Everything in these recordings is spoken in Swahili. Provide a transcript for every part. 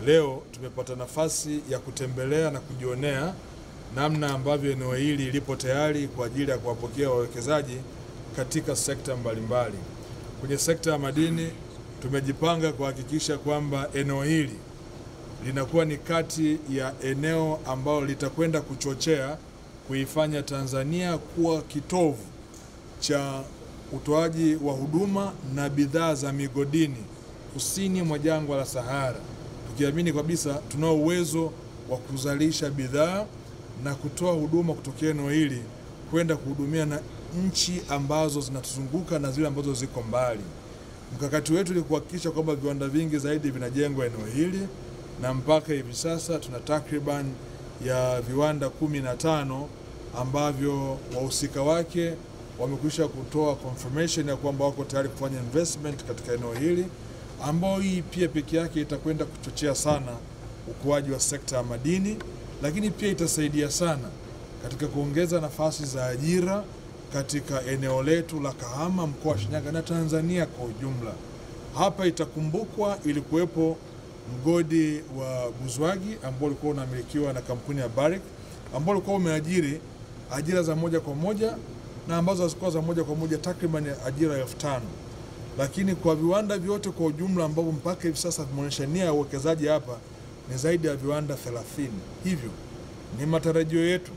Leo tumepata nafasi ya kutembelea na kujionea namna ambavyo eneo hili lipo tayari kwa ajili ya kuwapokea wawekezaji katika sekta mbalimbali. Kwenye sekta ya madini tumejipanga kuhakikisha kwamba eneo hili linakuwa ni kati ya eneo ambalo litakwenda kuchochea kuifanya Tanzania kuwa kitovu cha utoaji wa huduma na bidhaa za migodini kusini mwa jangwa la Sahara. Tukiamini kabisa tunao uwezo wa kuzalisha bidhaa na kutoa huduma kutokea eneo hili kwenda kuhudumia na nchi ambazo zinatuzunguka na zile ambazo ziko mbali. Mkakati wetu ni kuhakikisha kwamba viwanda vingi zaidi vinajengwa eneo hili, na mpaka hivi sasa tuna takriban ya viwanda 15 ambavyo wahusika wake wamekwisha kutoa confirmation ya kwamba wako tayari kufanya investment katika eneo hili, ambao hii pia pekee yake itakwenda kuchochea sana ukuaji wa sekta ya madini, lakini pia itasaidia sana katika kuongeza nafasi za ajira katika eneo letu la Kahama, mkoa wa Shinyanga na Tanzania kwa ujumla. Hapa itakumbukwa ilikuwepo mgodi wa Buzwagi ambao ulikuwa unamilikiwa na kampuni ya Barrick, ambao ulikuwa umeajiri ajira za moja kwa moja na ambazo hazikuwa za moja kwa moja takriban ajira 5,000. Lakini kwa viwanda vyote kwa ujumla ambao mpaka hivi sasa vimeonyesha nia ya uwekezaji hapa ni zaidi ya viwanda 30. Hivyo ni matarajio yetu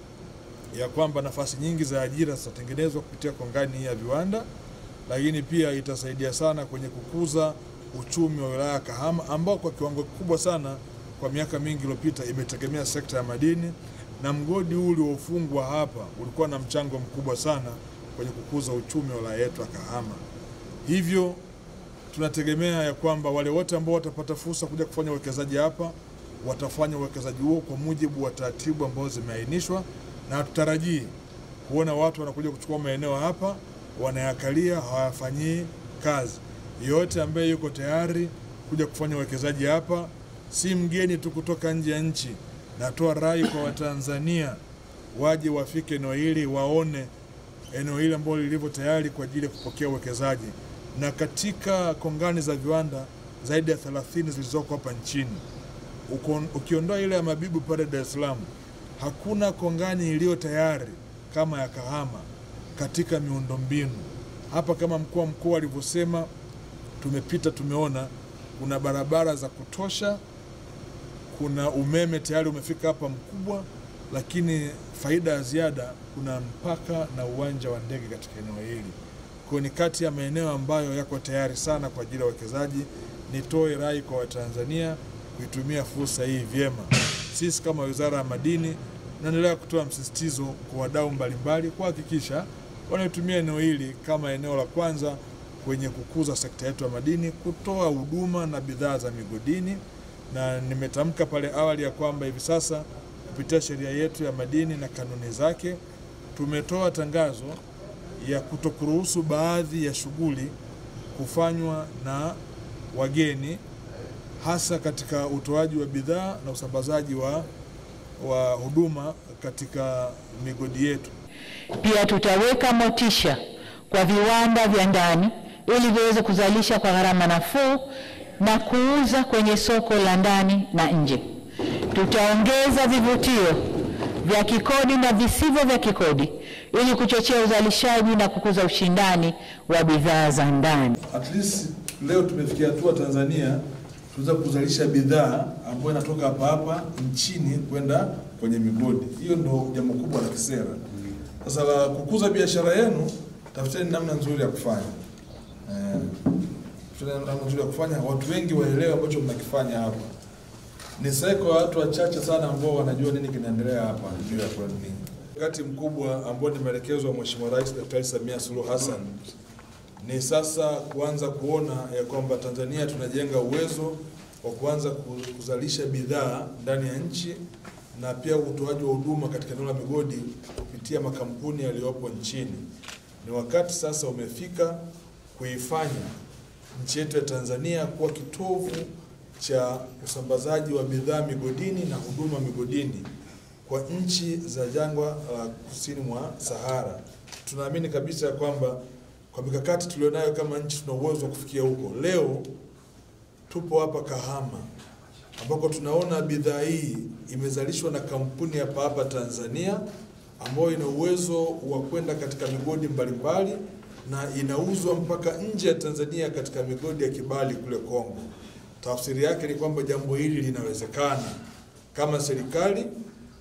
ya kwamba nafasi nyingi za ajira zitatengenezwa kupitia kongani hii ya viwanda, lakini pia itasaidia sana kwenye kukuza uchumi wa wilaya ya Kahama ambao kwa kiwango kikubwa sana kwa miaka mingi iliyopita imetegemea sekta ya madini, na mgodi huu uliofungwa hapa ulikuwa na mchango mkubwa sana kwenye kukuza uchumi wa wilaya yetu ya Kahama. Hivyo tunategemea ya kwamba wale wote ambao watapata fursa kuja kufanya uwekezaji hapa watafanya uwekezaji huo kwa mujibu wa taratibu ambazo zimeainishwa, na tutarajii kuona watu wanakuja kuchukua maeneo hapa wanayakalia hawafanyii kazi. Yote ambaye yuko tayari kuja kufanya uwekezaji hapa si mgeni tu kutoka nje ya nchi. Natoa rai kwa Watanzania waje wafike eneo hili, waone eneo hili ambalo lilivyo tayari kwa ajili ya kupokea uwekezaji. Na katika kongani za viwanda zaidi ya 30 zilizoko hapa nchini, ukiondoa ile ya Mabibu pale Dar es Salaam, hakuna kongani iliyo tayari kama ya Kahama katika miundombinu. Hapa kama mkuu wa mkoa alivyosema, tumepita tumeona kuna barabara za kutosha, kuna umeme tayari umefika hapa mkubwa, lakini faida ya ziada kuna mpaka na uwanja wa ndege katika eneo hili. Kwa ni kati ya maeneo ambayo yako tayari sana kwa ajili ya uwekezaji. Nitoe rai kwa Watanzania kuitumia fursa hii vyema. Sisi kama Wizara ya Madini tunaendelea kutoa msisitizo kwa wadau mbalimbali kuhakikisha wanaitumia eneo hili kama eneo la kwanza kwenye kukuza sekta yetu ya madini, kutoa huduma na bidhaa za migodini. Na nimetamka pale awali ya kwamba hivi sasa kupitia sheria yetu ya madini na kanuni zake tumetoa tangazo ya kutokuruhusu baadhi ya shughuli kufanywa na wageni, hasa katika utoaji wa bidhaa na usambazaji wa huduma katika migodi yetu. Pia tutaweka motisha kwa viwanda vya ndani ili viweze kuzalisha kwa gharama nafuu na kuuza kwenye soko la ndani na nje. Tutaongeza vivutio vya kikodi na visivyo vya kikodi ili kuchochea uzalishaji na kukuza ushindani wa bidhaa za ndani. At least leo tumefikia hatua Tanzania tunaweza kuzalisha bidhaa ambayo inatoka hapa nchini kwenda kwenye migodi. Hiyo ndio jambo kubwa la kisera. Sasa la kukuza biashara yenu, tafuteni namna nzuri ya kufanya. Namna nzuri ya kufanya, watu wengi waelewe ambacho mnakifanya hapa. Ni seko watu wachache sana ambao wanajua nini kinaendelea hapa juu ya kwa nini. Wakati mkubwa ambao ni maelekezo ya Mheshimiwa Rais Daktari Samia Suluhu Hassan ni sasa kuanza kuona ya kwamba Tanzania tunajenga uwezo wa kuanza kuzalisha bidhaa ndani ya nchi na pia utoaji wa huduma katika eneo la migodi kupitia makampuni yaliyopo nchini. Ni wakati sasa umefika kuifanya nchi yetu ya Tanzania kuwa kitovu cha usambazaji wa bidhaa migodini na huduma migodini kwa nchi za jangwa la kusini mwa Sahara. Tunaamini kabisa ya kwamba kwa mikakati tulionayo kama nchi tuna uwezo wa kufikia huko. Leo tupo hapa Kahama, ambako tunaona bidhaa hii imezalishwa na kampuni hapa Tanzania ambayo ina uwezo wa kwenda katika migodi mbalimbali na inauzwa mpaka nje ya Tanzania katika migodi ya kibali kule Kongo. Tafsiri yake ni kwamba jambo hili linawezekana kama serikali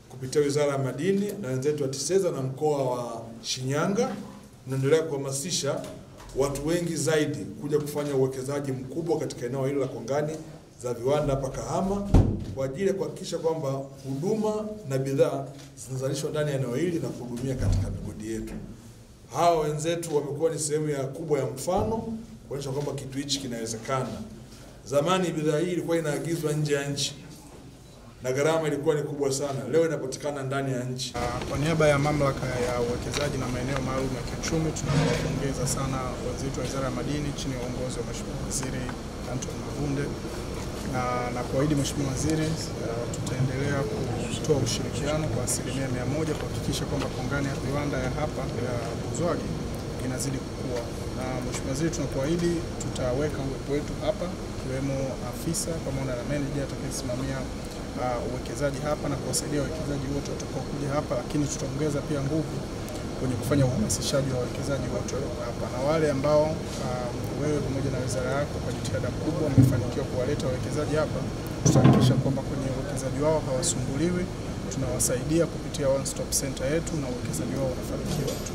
kupitia Wizara ya Madini na wenzetu wa TISEZA na mkoa wa Shinyanga tunaendelea kuhamasisha watu wengi zaidi kuja kufanya uwekezaji mkubwa katika eneo hili la kongani za viwanda hapa Kahama kwa ajili ya kuhakikisha kwamba huduma na bidhaa zinazalishwa ndani ya eneo hili na kuhudumia katika migodi yetu. Hawa wenzetu wamekuwa ni sehemu ya kubwa ya mfano kuonyesha kwamba kitu hichi kinawezekana. Zamani bidhaa hii ilikuwa inaagizwa nje ya nchi na gharama ilikuwa ni kubwa sana. Leo inapatikana ndani ya nchi. Kwa niaba ya mamlaka ya uwekezaji na maeneo maalum ya kiuchumi, tunawapongeza sana wenzetu wa Wizara ya Madini chini ya uongozi wa Mheshimiwa Waziri Anton Mavunde na kuahidi Mheshimiwa Waziri tutaendelea kutoa ushirikiano kwa 100% kuhakikisha kwamba kongani ya viwanda ya hapa ya Buzwagi inazidi kukua. Na Mheshimiwa Waziri, tunakuahidi tutaweka uwepo wetu hapa ikiwemo afisa pamoja na manager atakayesimamia uwekezaji hapa na kuwasaidia wawekezaji wote watakao kuja hapa, lakini tutaongeza pia nguvu kwenye kufanya uhamasishaji wa wawekezaji wote hapa. Na wale ambao wewe pamoja na wizara yako kwa jitihada kubwa mmefanikiwa kuwaleta wawekezaji hapa, tutahakikisha kwamba kwenye uwekezaji wao hawasumbuliwi, tunawasaidia kupitia one stop center yetu na uwekezaji wao unafanikiwa tu.